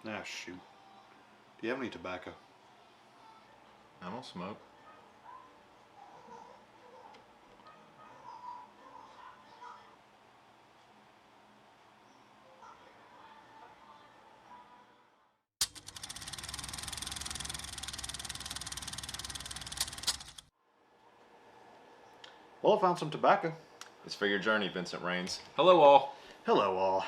Ah, shoot. Do you have any tobacco? I don't smoke. Well, I found some tobacco. It's for your journey, Vincent Rains. Hello, all. Hello, all.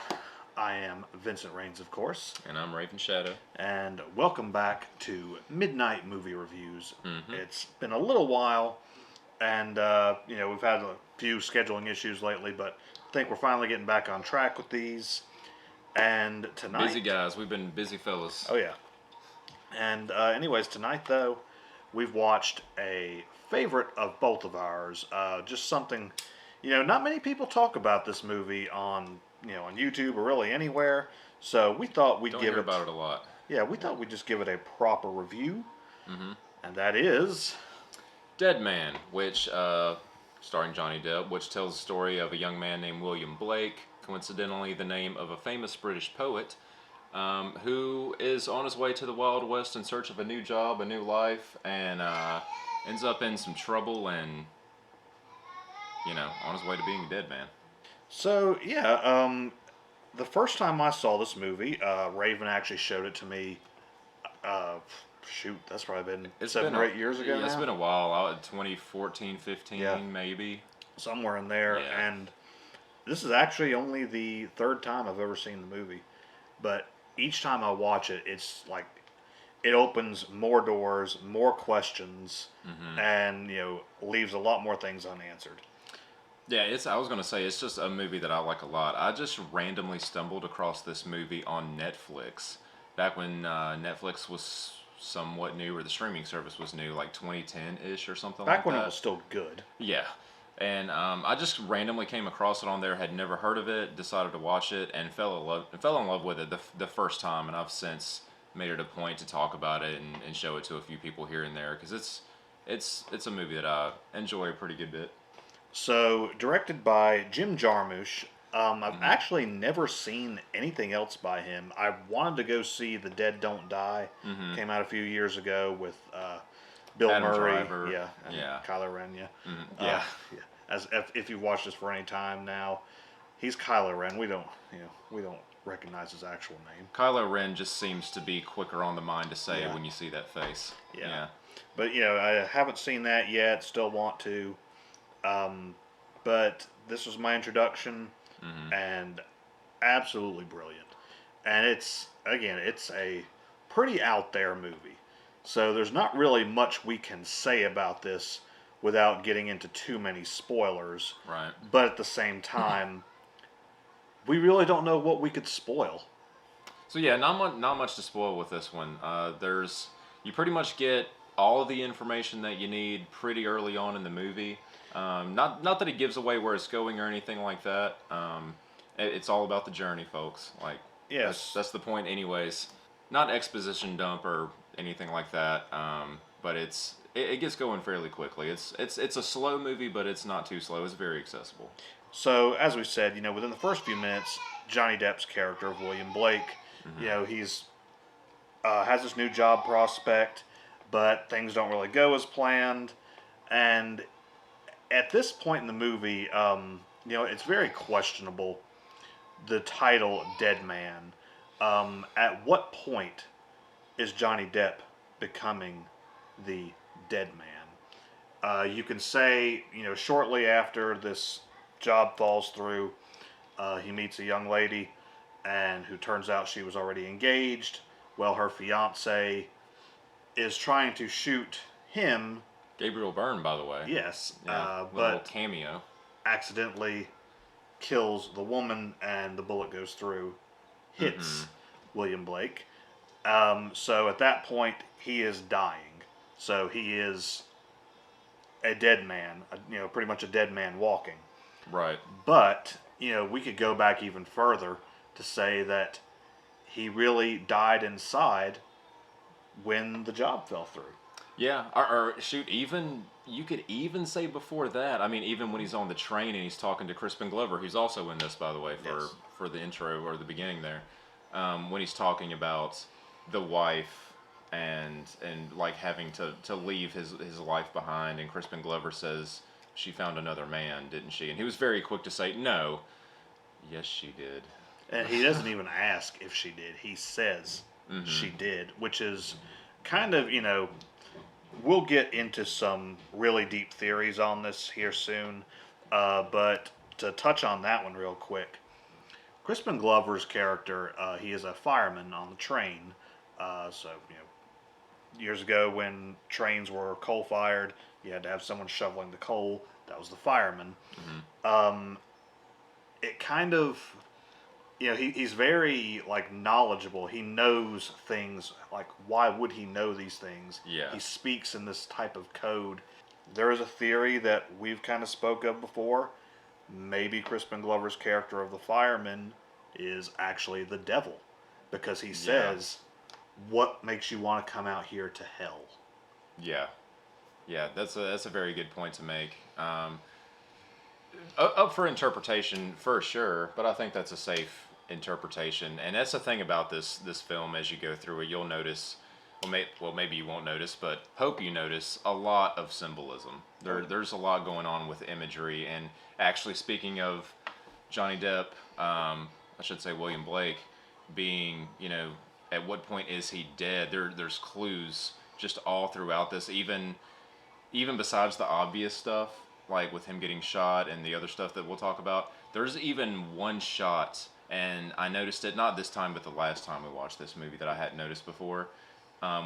I am Vincent Rains, of course, And I'm Raven Shadow. and welcome back to Midnight Movie Reviews. Mm-hmm. It's been a little while, and we've had a few scheduling issues lately, but I think we're finally getting back on track with these. And tonight, Busy guys. We've been busy fellas. oh yeah. And anyways, tonight though, we've watched a favorite of both of ours. Just something, not many people talk about this movie on, on YouTube or really anywhere. So we thought we'd Don't give hear it. about it a lot. Yeah, we thought we'd just give it a proper review, Mm-hmm. and that is. Dead Man, which, starring Johnny Depp, which tells the story of a young man named William Blake, coincidentally the name of a famous British poet, who is on his way to the Wild West in search of a new job, a new life, and ends up in some trouble and, on his way to being a dead man. So yeah, the first time I saw this movie, Raven actually showed it to me. Uh, Shoot, that's probably been It's 7 or 8 years ago yeah, it's now. been a while. 2014, 15, Yeah. maybe. Somewhere in there, Yeah. and this is actually only the third time I've ever seen the movie. But each time I watch it, it's like it opens more doors, more questions, Mm-hmm. and leaves a lot more things unanswered. Yeah, I was gonna say it's just a movie that I like a lot. I just randomly stumbled across this movie on Netflix back when Netflix was somewhat new, or the streaming service was new, like 2010 ish or something Back like when it was that. still good. Yeah, and I just randomly came across it on there. Had never heard of it. Decided to watch it and fell in love with it the first time. And I've since made it a point to talk about it and show it to a few people here and there because it's a movie that I enjoy a pretty good bit. So, directed by Jim Jarmusch. I've Hmm. actually never seen anything else by him. I wanted to go see The Dead Don't Die. Hmm. Came out a few years ago with Bill Adam Murray, Driver. yeah, and Yeah. Kylo Ren, yeah. Hmm. Uh, Yeah. yeah. As if you watched this for any time now, he's Kylo Ren. We don't recognize his actual name. Kylo Ren just seems to be quicker on the mind to say Yeah, when you see that face. yeah. Yeah. But I haven't seen that yet. Still want to. Um, but this was my introduction, Hmm. and absolutely brilliant. And it's a pretty out there movie. So there's not really much we can say about this without getting into too many spoilers. Right. But at the same time, we really don't know what we could spoil. So yeah, not much to spoil with this one. You pretty much get all of the information that you need pretty early on in the movie. Not that it gives away where it's going or anything like that. It's all about the journey, folks. Like Yes. that's the point, anyways. Not exposition dump or anything like that. But it gets going fairly quickly. It's a slow movie, but it's not too slow. It's very accessible. So as we said, within the first few minutes, Johnny Depp's character of William Blake, Hmm. he's has this new job prospect, but things don't really go as planned. And at this point in the movie, it's very questionable the title Dead Man. At what point is Johnny Depp becoming the dead man? You can say, shortly after this job falls through, he meets a young lady, and who turns out she was already engaged. Well, her fiance is trying to shoot him. Gabriel Byrne, by the way. Yes, Yeah, little but cameo. accidentally kills the woman, and the bullet goes through, Hmm. hits William Blake. So at that point, he is dying. So he is a dead man, pretty much a dead man walking. Right. But, we could go back even further to say that he really died inside when the job fell through. Yeah, or shoot, even you could even say before that. I mean, even when he's on the train and he's talking to Crispin Glover, who's also in this, by the way, Yes. for the intro or the beginning there. when he's talking about the wife and like having to leave his life behind, and Crispin Glover says she found another man, didn't she? And he was very quick to say no. Yes, she did. And he doesn't even ask if she did. He says she did, which is kind of, we'll get into some really deep theories on this here soon. But to touch on that one real quick, Crispin Glover's character, he is a fireman on the train. So, years ago when trains were coal fired, you had to have someone shoveling the coal. That was the fireman. It kind of, he's very like knowledgeable. He knows things. Like, why would he know these things? Yeah. He speaks in this type of code. There is a theory that we've kind of spoke of before. Maybe Crispin Glover's character of the fireman is actually the devil, because he says, "What makes you want to come out here to hell?" Yeah, yeah, that's a very good point to make. Up for interpretation for sure, but I think that's a safe interpretation, and that's the thing about this film. As you go through it, you'll notice. Maybe you won't notice, but hope you notice a lot of symbolism. There's a lot going on with imagery, and actually, speaking of Johnny Depp, I should say William Blake, being, at what point is he dead? There's clues just all throughout this, even besides the obvious stuff, like with him getting shot and the other stuff that we'll talk about. There's even one shot, and I noticed it not this time, but the last time we watched this movie that I hadn't noticed before.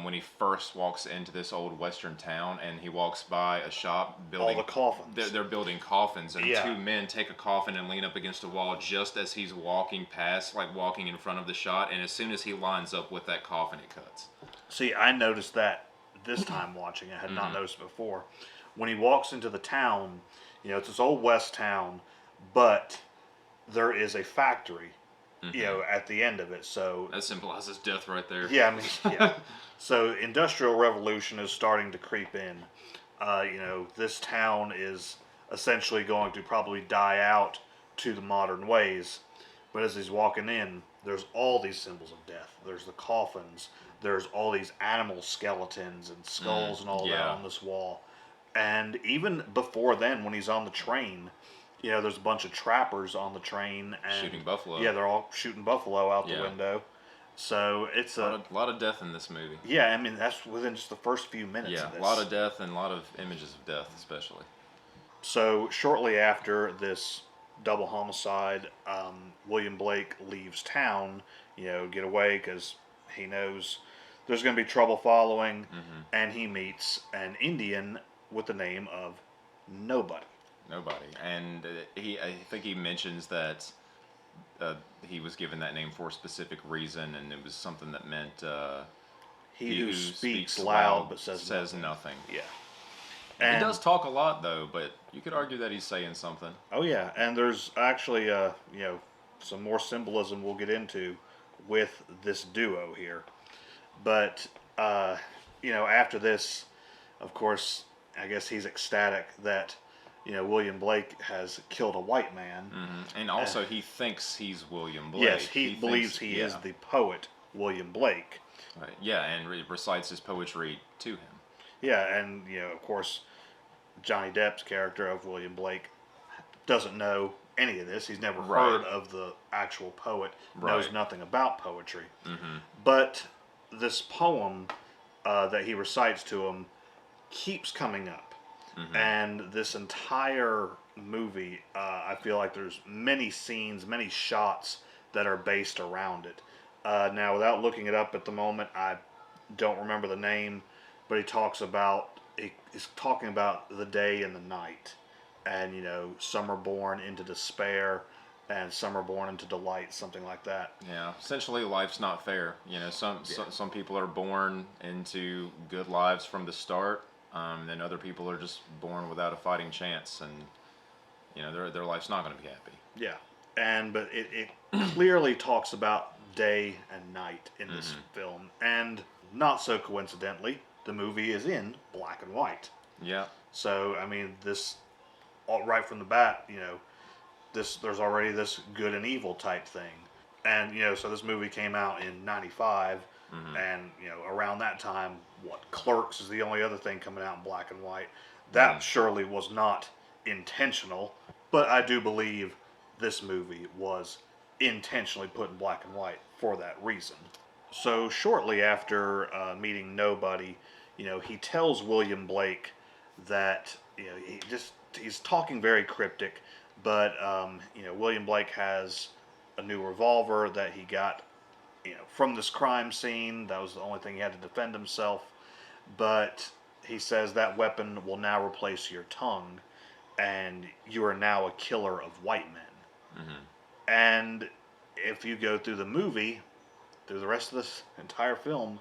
When he first walks into this old western town, and he walks by a shop building all the coffins. They're building coffins, and Yeah. two men take a coffin and lean up against a wall just as he's walking past, like walking in front of the shot. And as soon as he lines up with that coffin, it cuts. See, I noticed that this time watching it. I had not noticed it before. When he walks into the town, it's this old west town, but there is a factory, at the end of it. So that symbolizes death right there. yeah, yeah. So Industrial Revolution is starting to creep in. This town is essentially going to probably die out to the modern ways. But as he's walking in, there's all these symbols of death. There's the coffins. There's all these animal skeletons and skulls and all that on this wall. And even before then, when he's on the train, there's a bunch of trappers on the train. And shooting buffalo. Yeah, they're all shooting buffalo out the window. So it's a lot of death in this movie. Yeah, I mean, that's within just the first few minutes of this. Yeah, a lot of death and a lot of images of death, especially. So shortly after this double homicide, William Blake leaves town, get away because he knows there's going to be trouble following, and he meets an Indian with the name of Nobody. Nobody. And I think he mentions that he was given that name for a specific reason, and it was something that meant he who speaks loud but says nothing. Yeah. And he does talk a lot, though, but you could argue that he's saying something. Oh, yeah. And there's actually, some more symbolism we'll get into with this duo here. But, after this, of course, I guess he's ecstatic that, William Blake has killed a white man. And also, he thinks he's William Blake. Yes, he believes he is the poet, William Blake. Right. Yeah, and recites his poetry to him. Yeah, and, of course, Johnny Depp's character of William Blake doesn't know any of this. He's never heard of the actual poet, knows nothing about poetry. But this poem that he recites to him keeps coming up. And this entire movie, I feel like there's many scenes, many shots that are based around it. Now, without looking it up at the moment, I don't remember the name, but he's talking about the day and the night, and some are born into despair, and some are born into delight, something like that. Yeah, essentially, life's not fair. Some people are born into good lives from the start, then other people are just born without a fighting chance, and their life's not going to be happy. Yeah, but it clearly talks about day and night in this film, and not so coincidentally, the movie is in black and white. Yeah. So I mean, this right from the bat, there's already this good and evil type thing, And, so this movie came out in 95, and, around that time, Clerks is the only other thing coming out in black and white. That surely was not intentional, but I do believe this movie was intentionally put in black and white for that reason. So shortly after meeting Nobody, he tells William Blake that he's talking very cryptic, but William Blake has a new revolver that he got from this crime scene. That was the only thing he had to defend himself. But he says that weapon will now replace your tongue, and you are now a killer of white men. And if you go through the movie, through the rest of this entire film,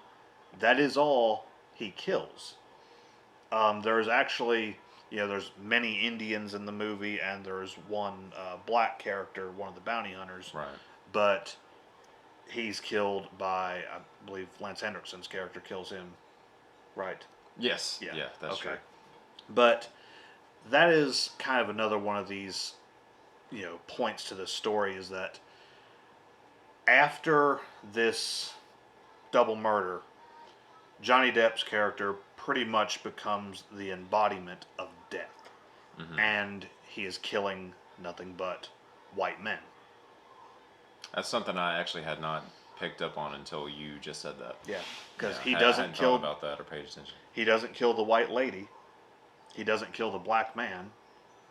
that is all he kills. There's actually, there's many Indians in the movie, and there's one black character, one of the bounty hunters. Right. But he's killed by, I believe Lance Henriksen's character kills him. Right. Yes. Yeah, that's true. But that is kind of another one of these, points to the story, is that after this double murder, Johnny Depp's character pretty much becomes the embodiment of death. And he is killing nothing but white men. That's something I actually had not picked up on until you just said that. Yeah, because he I doesn't hadn't kill thought about that or paid attention. He doesn't kill the white lady. He doesn't kill the black man.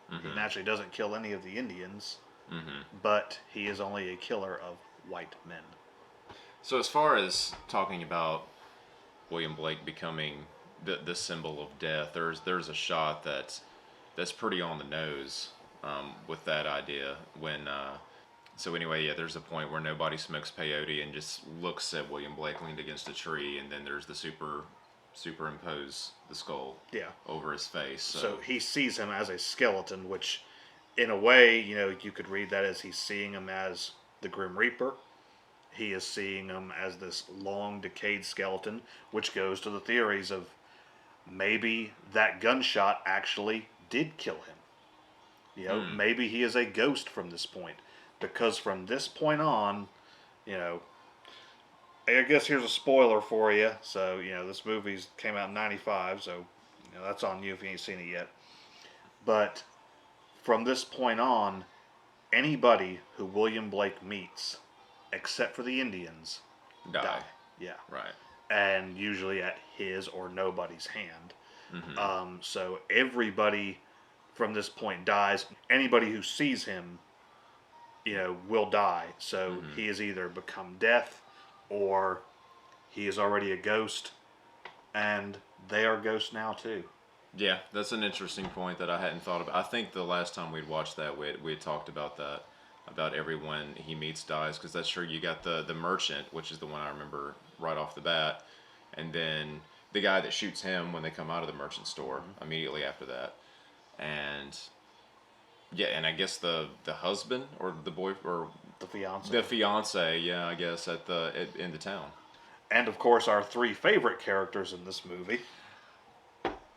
He naturally doesn't kill any of the Indians. But he is only a killer of white men. So as far as talking about William Blake becoming the symbol of death, there's a shot that's pretty on the nose with that idea. So anyway, yeah, there's a point where Nobody smokes peyote and just looks at William Blake leaned against a tree, and then there's the superimpose the skull over his face. So he sees him as a skeleton, which in a way, you could read that as he's seeing him as the Grim Reaper. He is seeing him as this long, decayed skeleton, which goes to the theories of maybe that gunshot actually did kill him. Maybe he is a ghost from this point. Because from this point on, I guess here's a spoiler for you. So, this movie came out in 95, so, that's on you if you ain't seen it yet. But from this point on, anybody who William Blake meets, except for the Indians, die. Yeah. Right. And usually at his or Nobody's hand. So everybody from this point dies. Anybody who sees him, will die. So he has either become death, or he is already a ghost, and they are ghosts now too. Yeah, that's an interesting point that I hadn't thought about. I think the last time we'd watched that, we had talked about that, about everyone he meets dies, because that's true. You got the merchant, which is the one I remember right off the bat, and then the guy that shoots him when they come out of the merchant store immediately after that. And yeah, and I guess the husband or the boy or The fiance. the fiance, yeah, I guess in the town. And of course, our three favorite characters in this movie: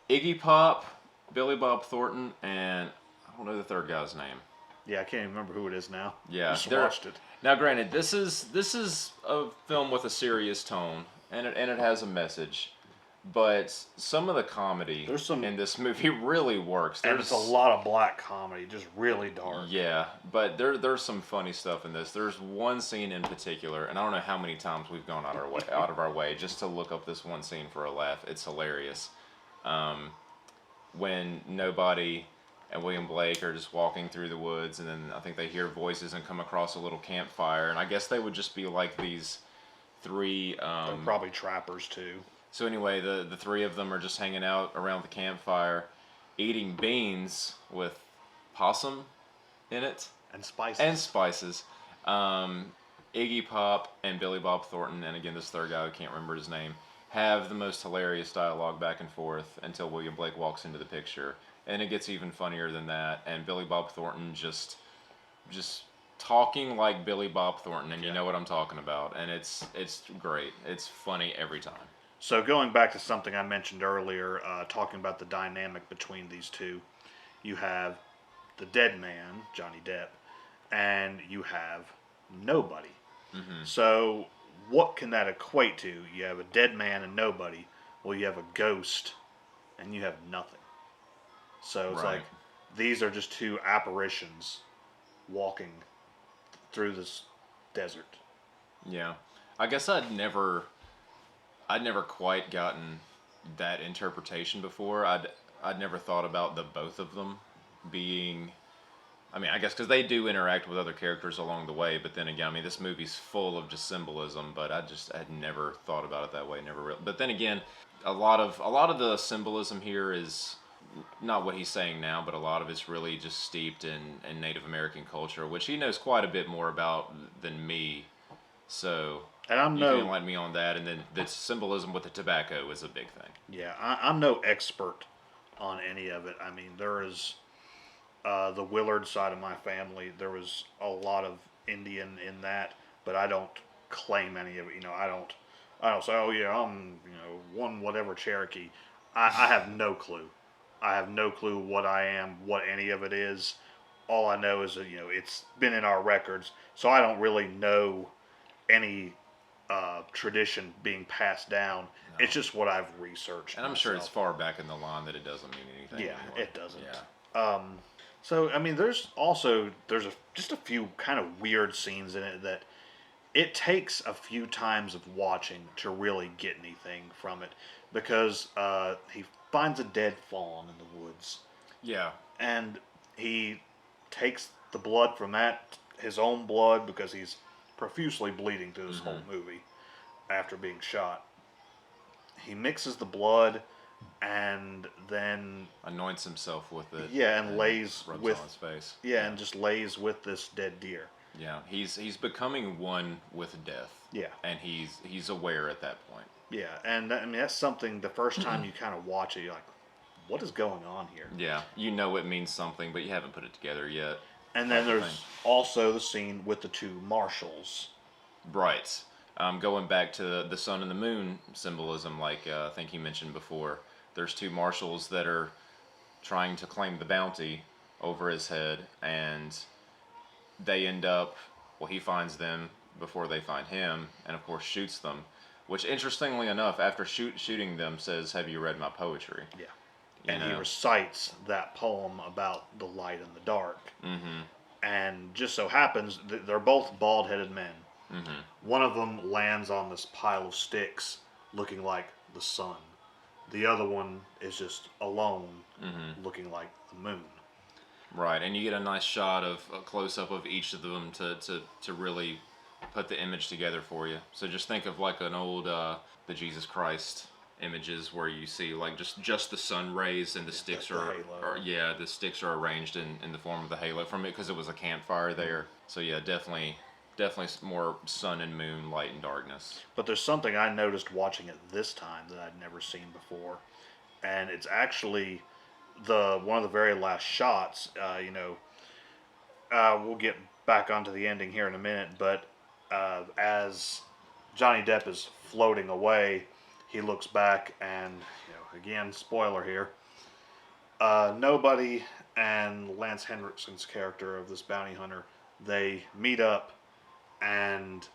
Iggy Pop, Billy Bob Thornton, and I don't know the third guy's name. Yeah, I can't even remember who it is now. Yeah, just watched it. Now, granted, this is a film with a serious tone, and it has a message. But some of the comedy in this movie really works. And it's a lot of black comedy, just really dark. Yeah, but there's some funny stuff in this. There's one scene in particular, and I don't know how many times we've gone out of our way just to look up this one scene for a laugh. It's hilarious. When Nobody and William Blake are just walking through the woods, and then I think they hear voices and come across a little campfire, and I guess they would just be like these three... They're probably trappers too. So anyway, the three of them are just hanging out around the campfire, eating beans with possum in it. And spices. And spices. Iggy Pop and Billy Bob Thornton, and again this third guy, I can't remember his name, have the most hilarious dialogue back and forth until William Blake walks into the picture. And it gets even funnier than that, and Billy Bob Thornton just talking like Billy Bob Thornton, and you know what I'm talking about. And it's great. It's funny every time. So going back to something I mentioned earlier, talking about the dynamic between these two, you have the dead man, Johnny Depp, and you have Nobody. So, what can that equate to? You have a dead man and nobody. Well, you have a ghost and you have nothing. So it's like Right. these are just two apparitions walking through this desert. Yeah. I guess I'd never quite gotten that interpretation before. I'd never thought about the both of them being. I mean, I guess because they do interact with other characters along the way, but then again, I mean, this movie's full of just symbolism. But I had never thought about it that way. Never really. But then again, a lot of the symbolism here is not what he's saying now, but a lot of it's really just steeped in Native American culture, which he knows quite a bit more about than me. So And I'm you can no, enlighten me on that. And then the symbolism with the tobacco is a big thing. yeah, I'm no expert on any of it. I mean, there is the Willard side of my family. There was a lot of Indian in that, but I don't claim any of it. I don't say, oh yeah, I'm one whatever Cherokee. I have no clue. I have no clue what I am, what any of it is. All I know is that it's been in our records, so I don't really know any tradition being passed down. No. It's just what I've researched And I'm sure it's myself. far back in the line that it doesn't mean anything Yeah, anyway. it doesn't. Yeah. So I mean, there's just a few kind of weird scenes in it that it takes a few times of watching to really get anything from it because he finds a dead fawn in the woods Yeah. and he takes the blood from that, his own blood, because he's profusely bleeding through this whole movie after being shot. He mixes the blood and then Anoints himself with it. yeah, and lays rubs with on his face. yeah, and just lays with this dead deer. Yeah. He's becoming one with death. Yeah. And he's aware at that point. Yeah, and I mean that's something. The first time you kind of watch it, you're like, "What is going on here?" Yeah. You know it means something, but you haven't put it together yet. And Type then of there's also the scene with the two marshals. Right. Going back to the sun and the moon symbolism, like I think you mentioned before, there's two marshals that are trying to claim the bounty over his head, and they end up, well, he finds them before they find him, and of course shoots them. Which, interestingly enough, after shooting them, says, "Have you read my poetry?" Yeah, You and he know. recites that poem about the light and the dark. And just so happens that they're both bald-headed men. One of them lands on this pile of sticks, looking like the sun. The other one is just alone, looking like the moon. Right, and you get a nice shot of a close up of each of them to really put the image together for you. So just think of like an old the Jesus Christ images where you see like just the sun rays and the sticks the halo. are yeah, the sticks are arranged in the form of the halo from it because it was a campfire there. So yeah, definitely more sun and moon, light and darkness. But there's something I noticed watching it this time that I'd never seen before, and it's actually the one of the very last shots. We'll get back onto the ending here in a minute, but as Johnny Depp is floating away, he looks back and again, spoiler here. Nobody and Lance Henriksen's character of this bounty hunter, they meet up and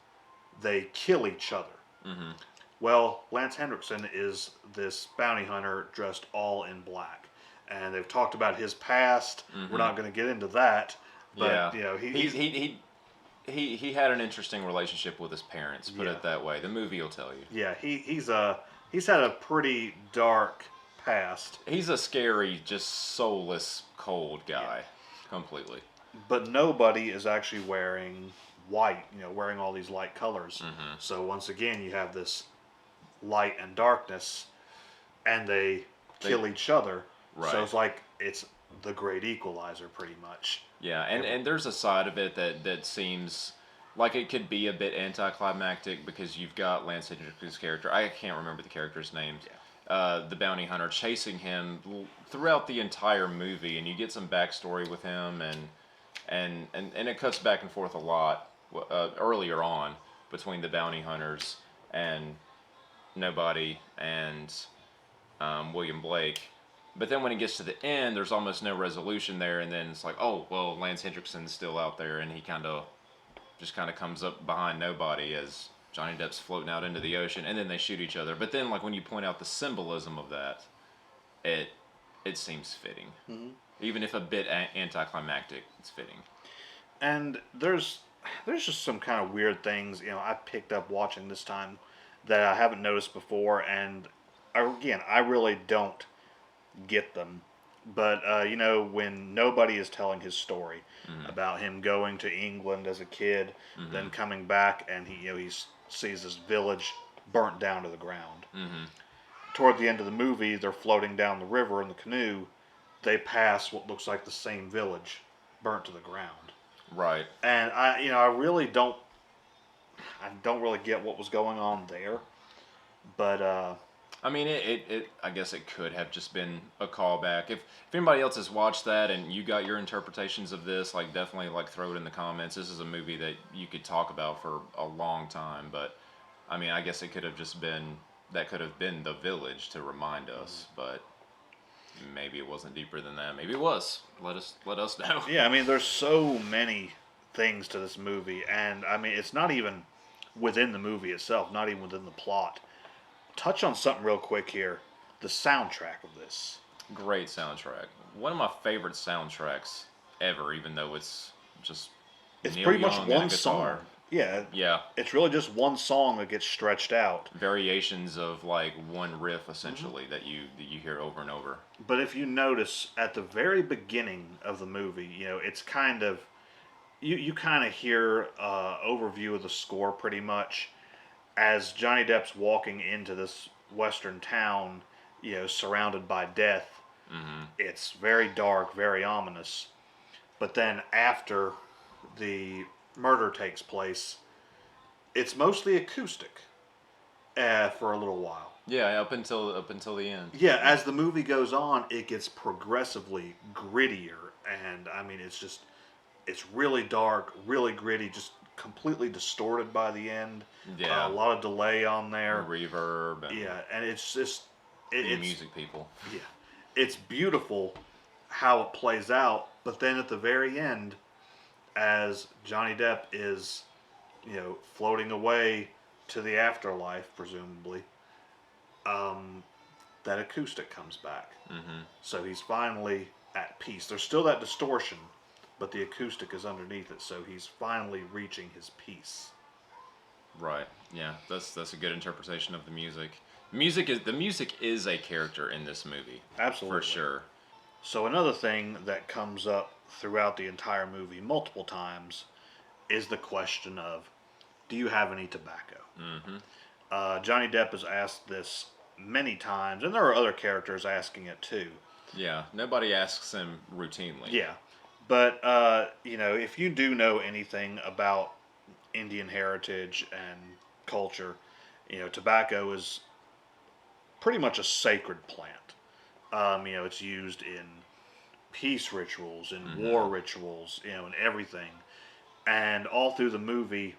they kill each other. Well, Lance Henriksen is this bounty hunter dressed all in black, and they've talked about his past. We're not going to get into that, but Yeah, he had an interesting relationship with his parents. Put Yeah. it that way. The movie will tell you. yeah, he's had a pretty dark past, He's a scary, just soulless, cold guy, completely. but nobody is actually wearing white. Wearing all these light colors. So once again, you have this light and darkness, and they kill each other. Right. So it's like it's the great equalizer, pretty much. Yeah, and there's a side of it that seems like it could be a bit anticlimactic because you've got Lance Henriksen's character. I can't remember the character's names. The bounty hunter chasing him throughout the entire movie, and you get some backstory with him, and it cuts back and forth a lot earlier on between the bounty hunters and Nobody and William Blake. But then when it gets to the end, there's almost no resolution there, and then it's like, oh, well, Lance Hendrickson's still out there, and he kind of just kind of comes up behind nobody as Johnny Depp's floating out into the ocean, and then they shoot each other. But then, like when you point out the symbolism of that, it it seems fitting, even if a bit anticlimactic. It's fitting. And there's just some kind of weird things, I picked up watching this time that I haven't noticed before, and again, I really don't get them. But when nobody is telling his story about him going to England as a kid, then coming back, and he sees this village burnt down to the ground. Toward the end of the movie, they're floating down the river in the canoe. They pass what looks like the same village burnt to the ground. Right. And I really don't, I don't really get what was going on there. But I mean, I guess it could have just been a callback. If anybody else has watched that and you got your interpretations of this, like definitely like throw it in the comments. This is a movie that you could talk about for a long time. But I mean, I guess it could have just been that could have been the village to remind us, but maybe it wasn't deeper than that. Maybe it was. Let us know. yeah, I mean, there's so many things to this movie, and I mean, it's not even within the movie itself, not even within the plot. Touch on something real quick here. The soundtrack of this. Great soundtrack. One of my favorite soundtracks ever, even though it's just It's Neil pretty much Young and a one guitar. song. Yeah. Yeah. It's really just one song that gets stretched out. Variations of like one riff essentially that you hear over and over. But if you notice at the very beginning of the movie, it's kind of you kind of hear overview of the score pretty much as Johnny Depp's walking into this western town, surrounded by death. It's very dark, very ominous. But then after the murder takes place, it's mostly acoustic for a little while. Yeah, up until the end. Yeah, as the movie goes on, it gets progressively grittier, and I mean, it's really dark, really gritty, just completely distorted by the end. Yeah. A lot of delay on there. Reverb and Yeah, and it's just the music people. yeah, it's beautiful how it plays out, but then at the very end, as Johnny Depp is, floating away to the afterlife, presumably, that acoustic comes back. So he's finally at peace. There's still that distortion, but the acoustic is underneath it, so he's finally reaching his peace. Right. Yeah, that's a good interpretation of the music. The music is a character in this movie. Absolutely. For sure. So another thing that comes up throughout the entire movie multiple times is the question of, do you have any tobacco? Johnny Depp has asked this many times, and there are other characters asking it too. Yeah, nobody asks him routinely. Yeah, but if you do know anything about Indian heritage and culture, tobacco is pretty much a sacred plant. It's used in peace rituals, in war rituals, and everything. And all through the movie,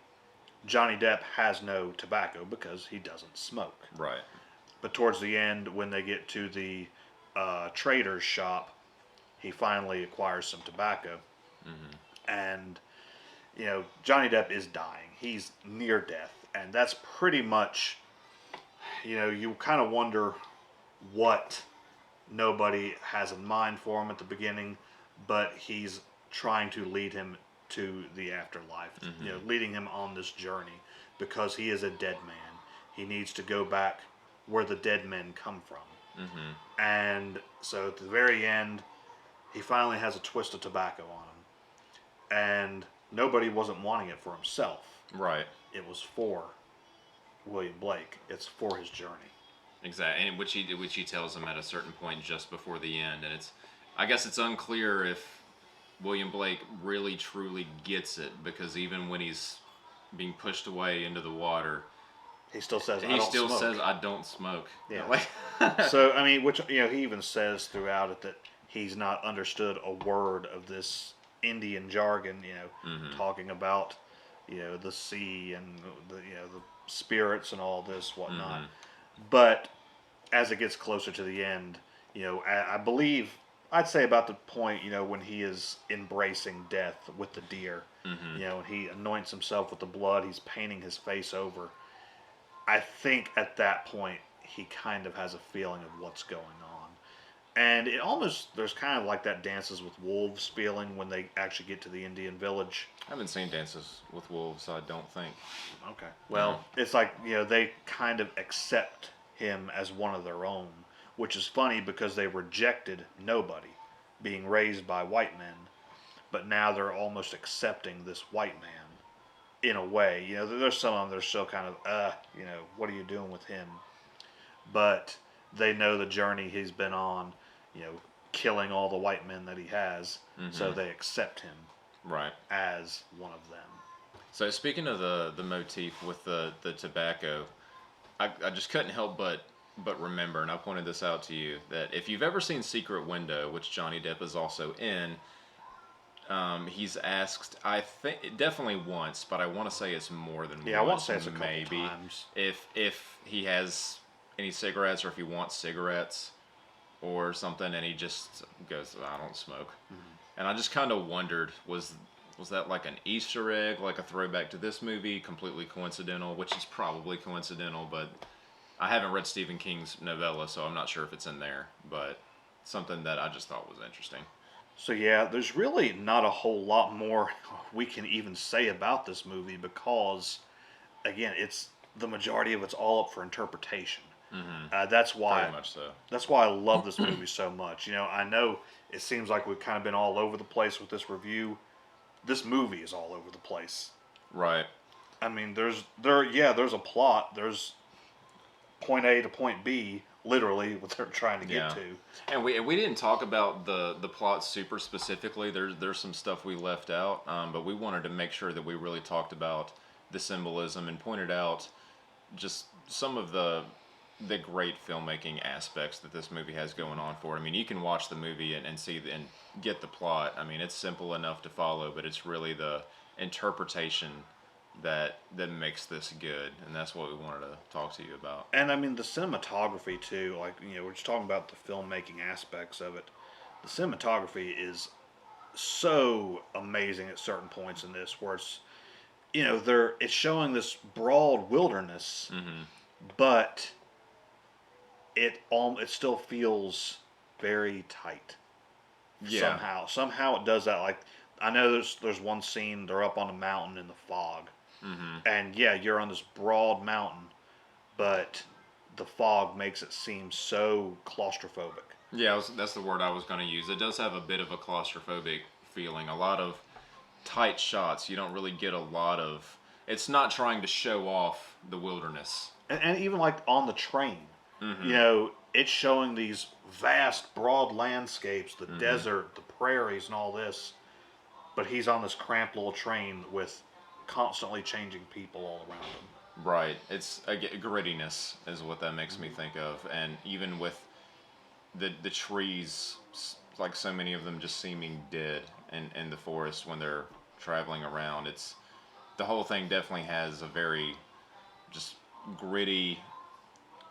Johnny Depp has no tobacco because he doesn't smoke. Right. But towards the end, when they get to the trader's shop, he finally acquires some tobacco. And, Johnny Depp is dying. He's near death. And that's pretty much, you kind of wonder what nobody has in mind for him at the beginning, but he's trying to lead him to the afterlife, leading him on this journey because he is a dead man. He needs to go back where the dead men come from. And so at the very end, he finally has a twist of tobacco on him. And nobody wasn't wanting it for himself. Right. It was for William Blake. It's for his journey. Exactly, and which he tells him at a certain point just before the end, and I guess it's unclear if William Blake really truly gets it, because even when he's being pushed away into the water, he still says, I don't smoke. Yeah. So, I mean, which, he even says throughout it that he's not understood a word of this Indian jargon, talking about, the sea and the spirits and all this, whatnot. But as it gets closer to the end, I believe, I'd say about the point, when he is embracing death with the deer, Mm-hmm. You know, he anoints himself with the blood. He's painting his face over. I think at that point he kind of has a feeling of what's going on. And it almost, there's kind of like that Dances with Wolves feeling when they actually get to the Indian village. I haven't seen Dances with Wolves, I don't think. Okay. No. Well, it's like, you know, they kind of accept him as one of their own, which is funny because they rejected nobody being raised by white men, but now they're almost accepting this white man in a way. You know, there's some of them that are still kind of, you know, what are you doing with him? But they know the journey he's been on, you know, killing all the white men that he has, so Mm-hmm. they accept him Right. as one of them. So speaking of the motif with the tobacco, I just couldn't help but remember, and I pointed this out to you, that if you've ever seen Secret Window, which Johnny Depp is also in, he's asked, I think definitely once, but I want to say it's more than Yeah, I want to once, say it's a couple maybe, times. if he has any cigarettes or if he wants cigarettes or something, and he just goes, I don't smoke. And I just kind of wondered, was that like an Easter egg, like a throwback to this movie, completely coincidental, which is probably coincidental, but I haven't read Stephen King's novella, so I'm not sure if it's in there, but something that I just thought was interesting. So yeah, there's really not a whole lot more we can even say about this movie because, again, it's the majority of it's all up for interpretation. Mm-hmm. That's Very why much so. that's why I love this movie so much. You know, I know it seems like we've kind of been all over the place with this review. This movie is all over the place. Right. I mean, there's a plot. There's point A to point B, literally what they're trying to get Yeah. to. And we didn't talk about the plot super specifically. There's some stuff we left out, but we wanted to make sure that we really talked about the symbolism and pointed out just some of the great filmmaking aspects that this movie has going on for it. I mean, you can watch the movie and see and get the plot. I mean, it's simple enough to follow, but it's really the interpretation that makes this good, and that's what we wanted to talk to you about. And I mean the cinematography too. Like, you know, we're just talking about the filmmaking aspects of it. The cinematography is so amazing at certain points in this, where it's, you know, it's showing this broad wilderness, Mm-hmm. but it still feels very tight. Yeah. Somehow it does that. Like, I know there's one scene they're up on a mountain in the fog, Mm-hmm. and yeah, you're on this broad mountain, but the fog makes it seem so claustrophobic. Yeah, that's the word I was going to use. It does have a bit of a claustrophobic feeling. A lot of tight shots. You don't really get a lot of. It's not trying to show off the wilderness. And even like on the train, you Mm-hmm. know, it's showing these vast, broad landscapes, the Mm-hmm. desert, the prairies, and all this. But he's on this cramped little train with constantly changing people all around him. Right. It's a grittiness is what that makes me think of, and even with the trees, like so many of them just seeming dead in the forest when they're traveling around. It's the whole thing definitely has a very just gritty,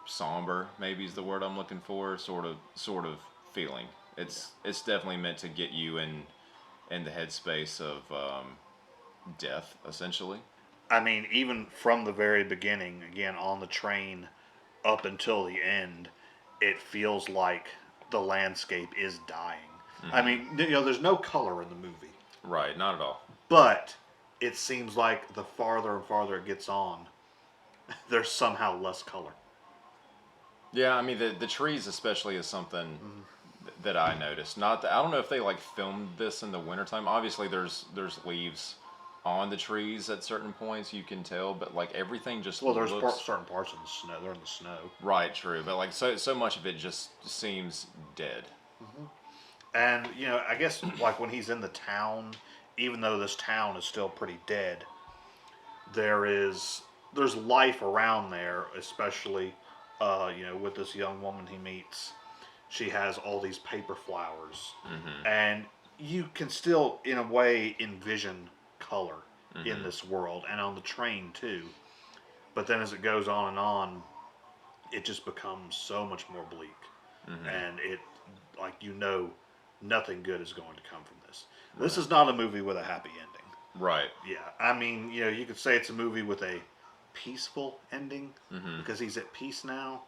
somber, maybe is the word I'm looking for, sort of feeling. It's definitely meant to get you in the headspace of death, essentially. I mean, even from the very beginning, again, on the train up until the end, it feels like the landscape is dying. I Hmm. mean, you know, there's no color in the movie, Right, not at all. but it seems like the farther and farther it gets on, there's somehow less color. Yeah, I mean the trees especially is something Mm-hmm. that I noticed. Not that, I don't know if they like filmed this in the wintertime. Obviously there's leaves on the trees at certain points you can tell, but like everything just Well, there's looks certain parts of the snow. They're in the snow. right, true, but like so much of it just seems dead. And, you know, I guess like when he's in the town, even though this town is still pretty dead, there is there's life around there, especially you know, with this young woman he meets. She has all these paper flowers, Mhm. and you can still, in a way, envision color in Mhm. this world, and on the train too. But then as it goes on and on, it just becomes so much more bleak, Mhm. and it, like, you know, nothing good is going to come from this. This Right. is not a movie with a happy ending. Right. Yeah, I mean, you could say it's a movie with a peaceful ending Mm-hmm. because he's at peace now,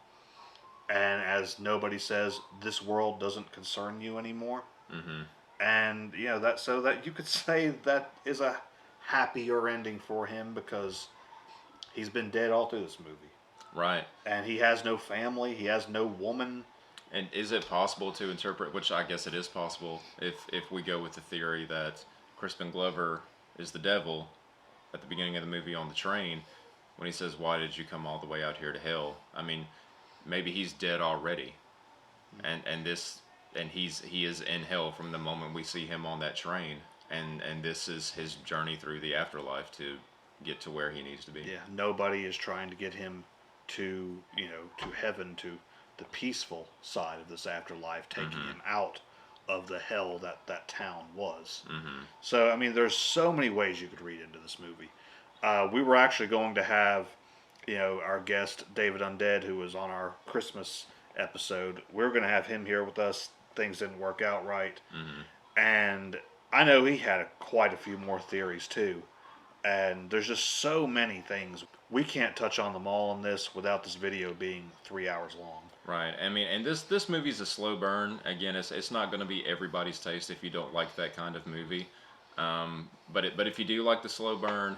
and as nobody says, this world doesn't concern you anymore. Mm-hmm. And that so that you could say that is a happier ending for him because he's been dead all through this movie, Right. and he has no family, he has no woman. And is it possible to interpret, which I guess it is possible, if we go with the theory that Crispin Glover is the devil at the beginning of the movie on the train when he says, "Why did you come all the way out here to hell?" I mean, maybe he's dead already, and he is in hell from the moment we see him on that train, and this is his journey through the afterlife to get to where he needs to be. Yeah, nobody is trying to get him to to heaven, to the peaceful side of this afterlife, taking Mm-hmm. him out of the hell that that town was. Mm-hmm. So I mean, there's so many ways you could read into this movie. We were actually going to have, our guest David Undead, who was on our Christmas episode. We were going to have him here with us. Things didn't work out right, Mm-hmm. and I know he had quite a few more theories too. And there's just so many things we can't touch on them all in this without this video being 3 hours long. Right. I mean, and this movie's a slow burn. Again, it's not going to be everybody's taste if you don't like that kind of movie. But if you do like the slow burn,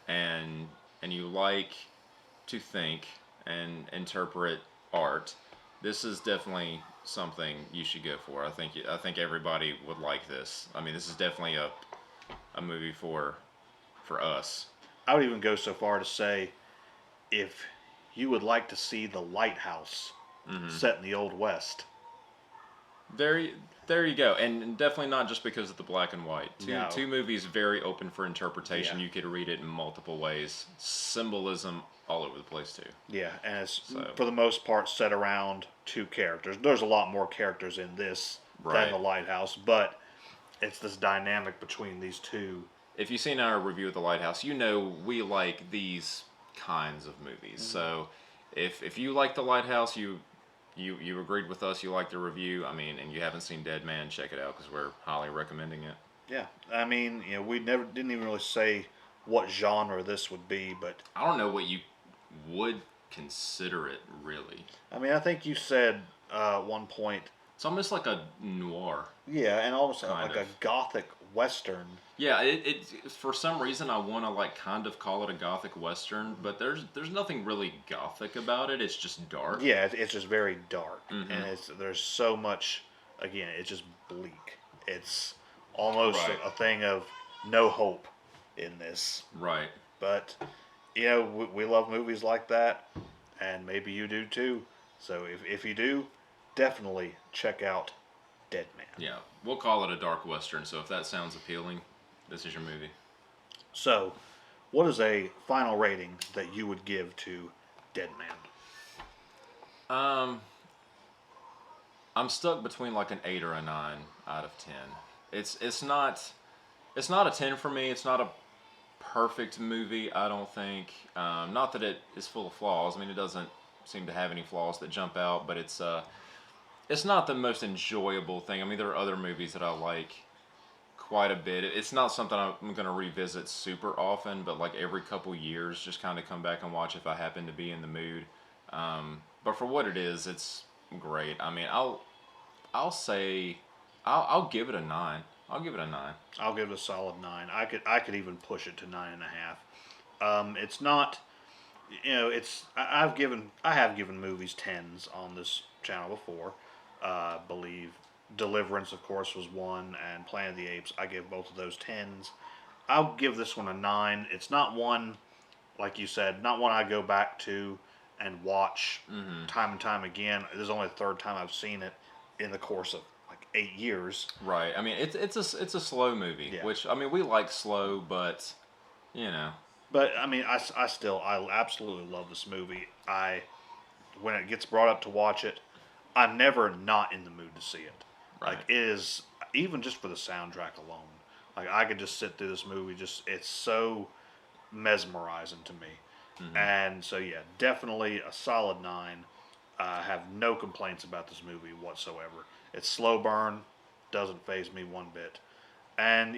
and you like to think and interpret art, this is definitely something you should go for. I think everybody would like this. I mean, this is definitely a movie for us. I would even go so far to say if you would like to see the lighthouse Hmm. set in the Old West. There, there you go, and definitely not just because of the black and white. No. Two movies very open for interpretation. Yeah. You could read it in multiple ways. Symbolism all over the place too. Yeah, and it's So for the most part set around two characters. There's a lot more characters in this than right. the lighthouse, but it's this dynamic between these two. If you've seen our review of The Lighthouse, you know we like these kinds of movies. So if you like The Lighthouse, you agreed with us. You liked the review. I mean, and you haven't seen Dead Man, check it out because we're highly recommending it. Yeah, I mean, we never didn't even really say what genre this would be, but I don't know what you would consider it really. I mean, I think you said at one point, It's almost like a noir. yeah, and almost Kind like a of. gothic western. Yeah, it for some reason I want to like kind of call it a gothic western, but there's nothing really gothic about it. It's just dark. Yeah, it's just very dark, Mhm. and there's so much. Again, it's just bleak. It's almost Right. a thing of no hope in this. Right. But we love movies like that, and maybe you do too. So if you do, definitely check out Dead Man. Yeah. We'll call it a dark western. So if that sounds appealing, this is your movie. So, what is a final rating that you would give to Dead Man? Um, I'm stuck between like an 8 or a 9 out of 10. It's not a 10 for me. It's not a perfect movie, I don't think. Not that it is full of flaws. I mean, it doesn't seem to have any flaws that jump out, but it's not the most enjoyable thing. I mean, there are other movies that I like quite a bit. It's not something I'm going to revisit super often, but like every couple years, just kind of come back and watch if I happen to be in the mood. But for what it is, it's great. I mean, I'll say I'll give it a 9. I'll give it a 9. I'll give it a solid 9. I could even push it to 9.5. It's not, I have given movies 10s on this channel before. I believe Deliverance, of course, was one, and Planet of the Apes. I gave both of those 10s. I'll give this one a 9. It's not one, like you said, not one I go back to and watch Mm-hmm. time and time again. This is only the third time I've seen it in the course of like 8 years. Right. I mean, it's a slow movie, Yeah. which I mean we like slow, but you know, But I mean, I absolutely love this movie. When it gets brought up to watch it, I'm never not in the mood to see it. right. Like it is, even just for the soundtrack alone. Like I could just sit through this movie. Just it's so mesmerizing to me. Mm-hmm. And so yeah, definitely a solid 9. I have no complaints about this movie whatsoever. It's slow burn, doesn't faze me one bit. And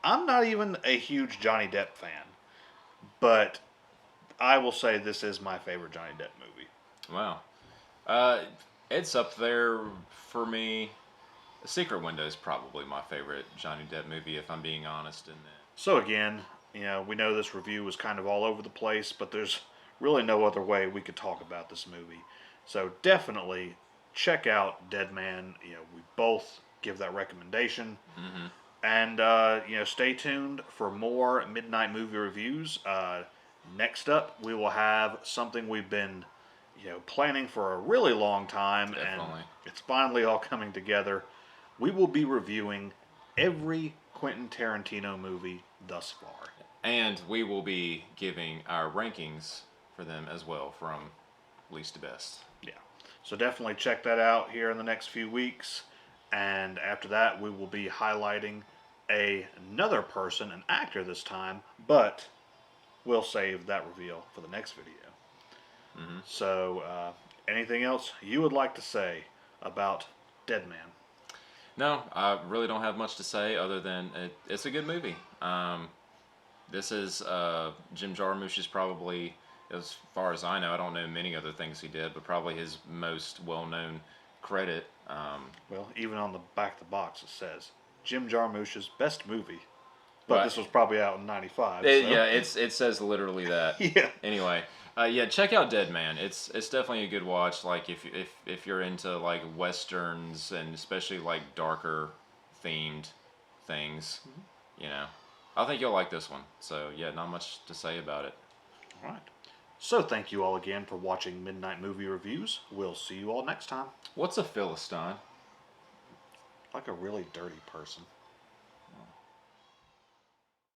I'm not even a huge Johnny Depp fan, but I will say this is my favorite Johnny Depp movie. Wow. Uh, it's up there for me. Secret Window is probably my favorite Johnny Depp movie, if I'm being honest. In that. So again, we know this review was kind of all over the place, but there's really no other way we could talk about this movie. So definitely check out Dead Man. We both give that recommendation. Mm-hmm. And stay tuned for more Midnight Movie Reviews. Next up, we will have something we've been, planning for a really long time, Definitely. and it's finally all coming together. We will be reviewing every Quentin Tarantino movie thus far. And we will be giving our rankings for them as well, from least to best. Yeah. So definitely check that out here in the next few weeks. And after that, we will be highlighting another person, an actor this time, but we'll save that reveal for the next video. Mm-hmm. So, anything else you would like to say about Dead Man? No, I really don't have much to say other than it's a good movie. This is Jim Jarmusch is probably, as far as I know, I don't know many other things he did, but probably his most well-known credit. Well, even on the back of the box it says Jim Jarmusch's best movie, but But this was probably out in '95. yeah, it says literally that. Yeah. Anyway, yeah, check out Dead Man. It's definitely a good watch. Like if you're into like westerns and especially like darker themed things, I think you'll like this one. So yeah, not much to say about it. All right. So thank you all again for watching Midnight Movie Reviews. We'll see you all next time. What's a Philistine? Like a really dirty person.